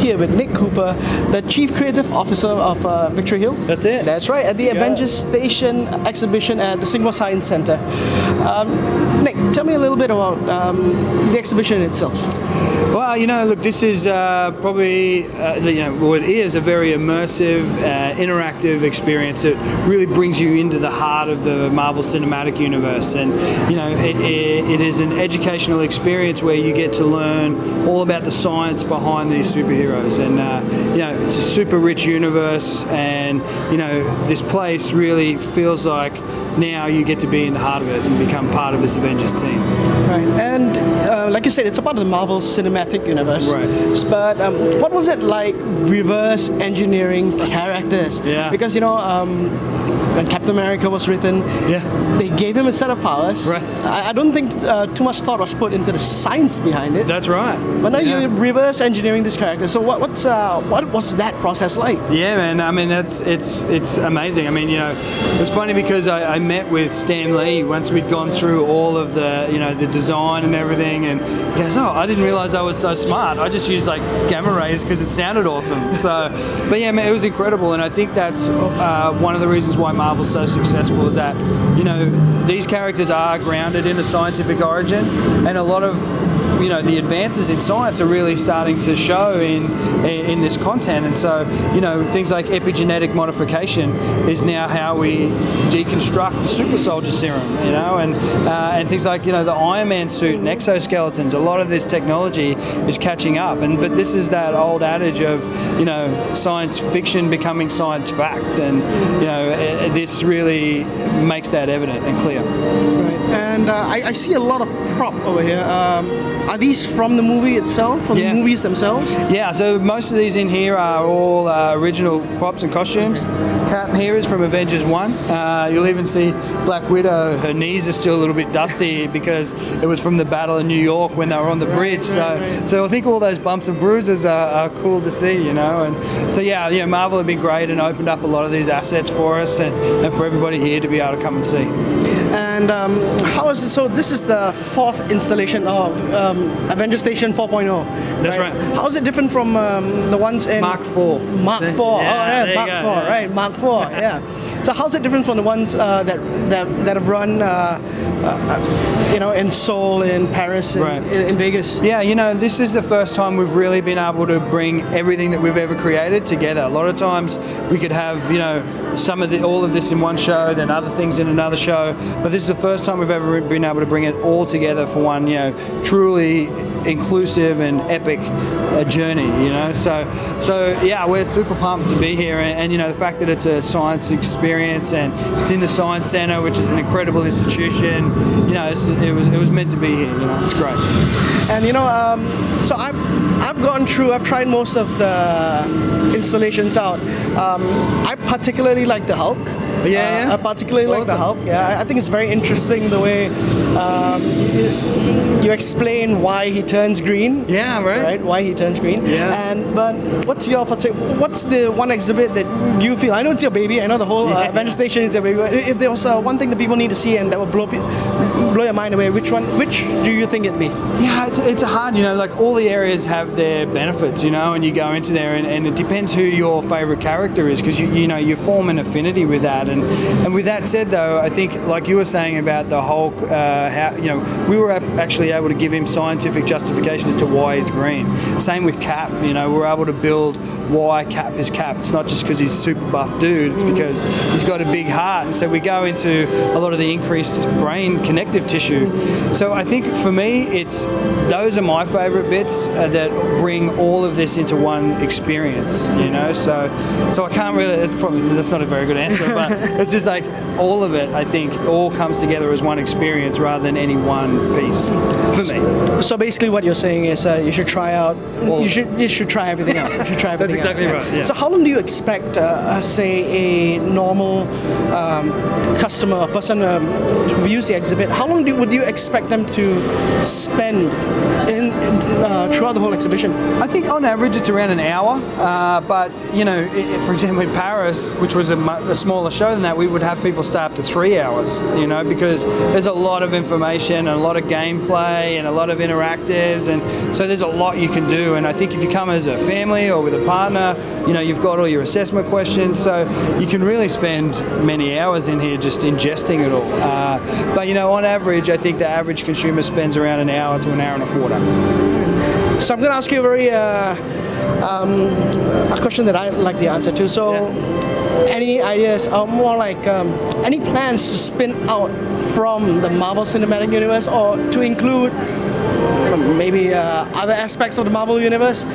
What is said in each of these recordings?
here with Nick Cooper, the Chief Creative Officer of Victory Hill. That's it. That's right, at the Avengers Station exhibition at the Singapore Science Centre. Nick, tell me a little bit about the exhibition itself. Well, look, this is probably, it is a very immersive, interactive experience. It really brings you into the heart of the Marvel Cinematic Universe. And, it is an educational experience where you get to learn all about the science behind these superheroes. And, it's a super rich universe. And, this place really feels like now you get to be in the heart of it and become part of this Avengers team. Right, and like you said, it's about the Marvel Cinematic Universe. Right. But what was it like reverse engineering characters? Yeah. Because, when Captain America was written, they gave him a set of powers. Right. I don't think too much thought was put into the science behind it. That's right. But now you're reverse engineering this character. So what was that process like? Yeah, man. I mean, it's amazing. I mean, it's funny because I met with Stan Lee once we'd gone through all of the the design and everything, and he goes, "Oh, I didn't realize I was so smart. I just used like gamma rays because it sounded awesome." So, but yeah, man, it was incredible, and I think that's one of the reasons why Marvel's so successful is that these characters are grounded in a scientific origin, and a lot of the advances in science are really starting to show in this content. And so things like epigenetic modification is now how we deconstruct the super soldier serum, and things like the Iron Man suit and exoskeletons. A lot of this technology is catching up, but this is that old adage of science fiction becoming science fact, and this really makes that evident and clear. Right. And I see a lot of prop over here. Are these from the movie itself, from the movies themselves? Yeah, so most of these in here are all original props and costumes. Cap here is from Avengers 1. You'll even see Black Widow, her knees are still a little bit dusty because it was from the battle in New York when they were on the bridge. So I think all those bumps and bruises are cool to see, And so Marvel have been great and opened up a lot of these assets for us and for everybody here to be able to come and see. And how is it? So this is the fourth installation of Avengers Station 4.0. That's right. How is it different from the ones in Mark 4? Mark 4. Mark 4. Right, Mark 4. Yeah. So how's it different from the ones that have run, in Seoul, in Paris, in Vegas? Yeah, this is the first time we've really been able to bring everything that we've ever created together. A lot of times we could have, all of this in one show, then other things in another show. But this is the first time we've ever been able to bring it all together for one, truly inclusive and epic journey, So yeah, we're super pumped to be here, and the fact that it's a science experience and it's in the Science Centre, which is an incredible institution. It was meant to be here. It's great. And so I've tried most of the installations out. I particularly like the Hulk. I particularly like the Hulk. Yeah, I think it's very interesting the way you explain why he turns green. Yeah, right. Why he turns green. Yeah. But what's the one exhibit that you feel? I know it's your baby. I know the whole Avengers Station is your baby. If there was one thing that people need to see and that will blow your mind away, which do you think it'd be? Yeah, it's a hard. Like all the areas have their benefits. And you go into there, and it depends who your favorite character is, because you form an affinity with that. And with that said, though, I think, like you were saying about the Hulk, how we were actually able to give him scientific justifications to why he's green. Same with Cap. We're able to build why Cap is Cap. It's not just because he's a super buff dude. It's because he's got a big heart. And so we go into a lot of the increased brain connective tissue. So I think for me, those are my favorite bits that bring all of this into one experience. So I can't really. That's not a very good answer, but it's just like all of it. I think all comes together as one experience rather than any one piece for me. So basically, what you're saying is you should try out. You should try everything out. You should try everything. That's exactly right. Yeah. So how long do you expect, say, a normal customer, a person views the exhibit? How long would you expect them to spend throughout the whole exhibition? I think on average it's around an hour. But for example, in Paris, which was a smaller show than that, we would have people stay up to 3 hours. Because there's a lot of information and a lot of gameplay and a lot of interactive. perspectives, and so there's a lot you can do. And I think if you come as a family or with a partner, you've got all your assessment questions, so you can really spend many hours in here just ingesting it all. But on average, I think the average consumer spends around an hour to an hour and a quarter. So I'm going to ask you a question that I like the answer to. So, any ideas, or more like any plans to spin out from the Marvel Cinematic Universe, or to include maybe other aspects of the Marvel Universe?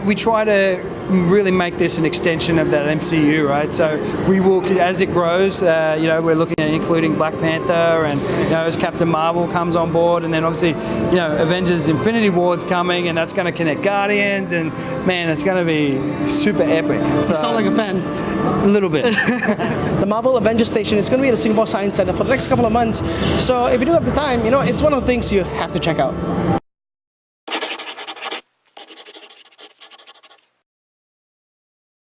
We try to really make this an extension of that MCU, right? So we will, as it grows, we're looking at including Black Panther, and as Captain Marvel comes on board, and then obviously, Avengers Infinity War's coming, and that's going to connect Guardians, and man, it's going to be super epic. So, you sound like a fan. A little bit. The Marvel Avengers Station is going to be at the Singapore Science Centre for the next couple of months. So if you do have the time, it's one of the things you have to check out.